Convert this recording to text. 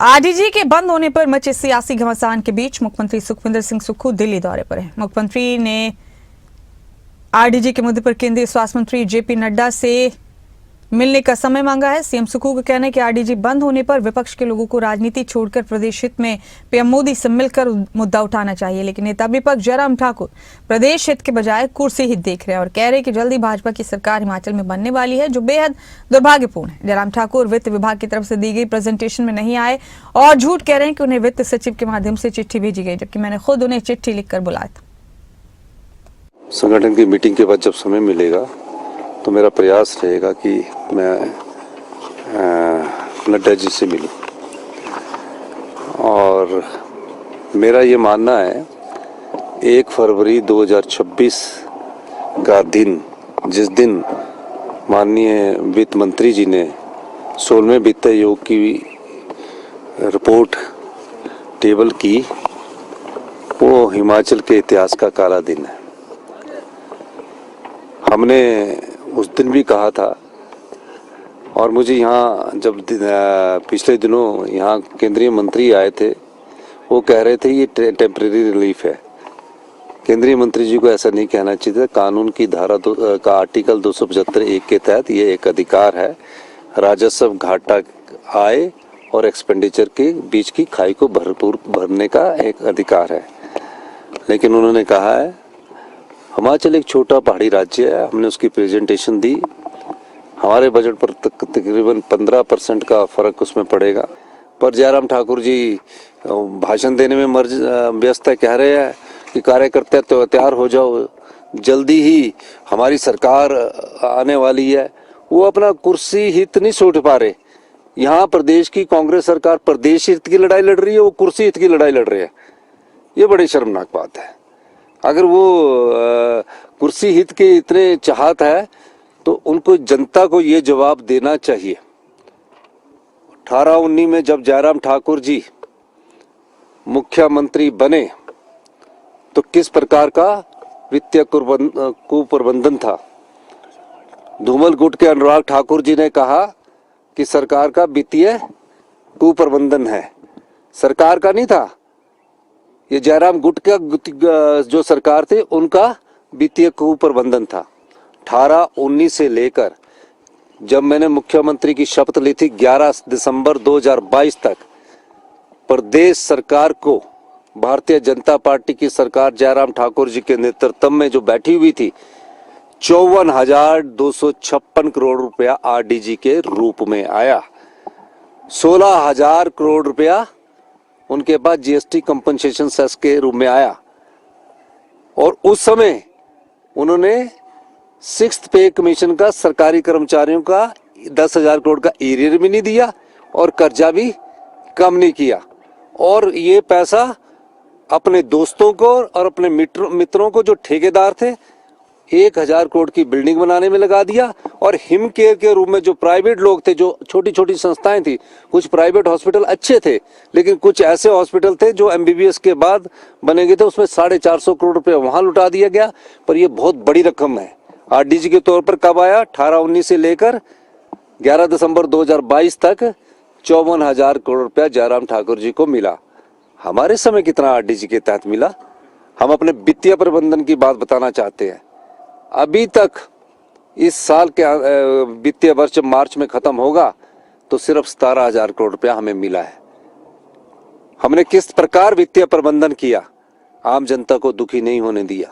RDG के बंद होने पर मचे सियासी घमासान के बीच मुख्यमंत्री सुखविंदर सिंह सुक्खू दिल्ली दौरे पर हैं। मुख्यमंत्री ने आरडीजी के मुद्दे पर केंद्रीय स्वास्थ्य मंत्री जेपी नड्डा से मिलने का समय मांगा है। सीएम सुक्खू का कहना है कि आरडीजी बंद होने पर विपक्ष के लोगों को राजनीति छोड़कर प्रदेश हित में पीएम मोदी से मिलकर मुद्दा उठाना चाहिए, लेकिन नेता विपक्ष जयराम ठाकुर प्रदेश हित के बजाय कुर्सी हित देख रहे हैं और कह रहे हैं कि जल्दी भाजपा की सरकार हिमाचल में बनने वाली है, जो बेहद दुर्भाग्यपूर्ण है। जयराम ठाकुर वित्त विभाग की तरफ से दी गई प्रेजेंटेशन में नहीं आए और झूठ कह रहे हैं कि उन्हें वित्त सचिव के माध्यम से चिट्ठी भेजी गई, जबकि मैंने खुद उन्हें चिट्ठी लिखकर बुलाया था। संगठन की मीटिंग के बाद जब समय मिलेगा तो मेरा प्रयास रहेगा कि मैं नड्डा जी से मिलूं, और मेरा ये मानना है 1 फरवरी 2026 का दिन, जिस दिन माननीय वित्त मंत्री जी ने 16वें वित्त आयोग की रिपोर्ट टेबल की, वो हिमाचल के इतिहास का काला दिन है। हमने उस दिन भी कहा था, और मुझे यहाँ जब पिछले दिनों यहाँ केंद्रीय मंत्री आए थे, वो कह रहे थे ये टेम्परेरी रिलीफ है। केंद्रीय मंत्री जी को ऐसा नहीं कहना चाहिए था। कानून की धारा का आर्टिकल 275(1) के तहत ये एक अधिकार है। राजस्व घाटा आय और एक्सपेंडिचर के बीच की खाई को भरपूर भरने का एक अधिकार है। लेकिन उन्होंने कहा है हिमाचल एक छोटा पहाड़ी राज्य है, हमने उसकी प्रेजेंटेशन दी, हमारे बजट पर तकरीबन 15% का फर्क उसमें पड़ेगा। पर जयराम ठाकुर जी भाषण देने में व्यस्त है, कह रहे हैं कि कार्यकर्ता तो तैयार हो जाओ, जल्दी ही हमारी सरकार आने वाली है। वो अपना कुर्सी हित नहीं सोच पा रहे। यहाँ प्रदेश की कांग्रेस सरकार प्रदेश हित की लड़ाई लड़ रही है, वो कुर्सी हित की लड़ाई लड़ रहे हैं। ये बड़ी शर्मनाक बात है। अगर वो कुर्सी हित के इतने चाहत है तो उनको जनता को ये जवाब देना चाहिए। 18-19 में जब जयराम ठाकुर जी मुख्यमंत्री बने तो किस प्रकार का वित्तीय कुप्रबंधन था। धूमल गुट के अनुराग ठाकुर जी ने कहा कि सरकार का वित्तीय कुप्रबंधन है, सरकार का नहीं था। ये जयराम गुट का जो सरकार थे उनका वित्तीय कुप्रबंधन था। 18-19 से लेकर जब मैंने मुख्यमंत्री की शपथ ली थी 11 दिसंबर 2022 तक, प्रदेश सरकार को भारतीय जनता पार्टी की सरकार जयराम ठाकुर जी के नेतृत्व में जो बैठी हुई थी, 54,256 करोड़ रुपया आरडीजी के रूप में आया। 16,000 करोड़ रुपया उनके बाद जीएसटी कंपनसेशन सेस के रूप में आया। और उस समय उन्होंने 6th पे कमीशन का सरकारी कर्मचारियों का 10,000 करोड़ का एरियर भी नहीं दिया और कर्जा भी कम नहीं किया, और ये पैसा अपने दोस्तों को और अपने मित्रों को जो ठेकेदार थे 1,000 करोड़ की बिल्डिंग बनाने में लगा दिया। और हिम केयर के रूप में जो प्राइवेट लोग थे, जो छोटी छोटी संस्थाएं थी, कुछ प्राइवेट हॉस्पिटल अच्छे थे, लेकिन कुछ ऐसे हॉस्पिटल थे जो एमबीबीएस के बाद बने गए थे, उसमें 450 करोड़ रुपए वहां लुटा दिया गया। पर ये बहुत बड़ी रकम है। आरडीजी के तौर पर कब आया? 18-19 से लेकर 11 दिसंबर 2022 तक 54,000 करोड़ रुपया जयराम ठाकुर जी को मिला। हमारे समय कितना आरडीजी के तहत मिला? हम अपने वित्तीय प्रबंधन की बात बताना चाहते हैं। अभी तक इस साल के वित्तीय वर्ष मार्च में खत्म होगा तो सिर्फ 17,000 करोड़ रुपया हमें मिला है। हमने किस प्रकार वित्तीय प्रबंधन किया, आम जनता को दुखी नहीं होने दिया।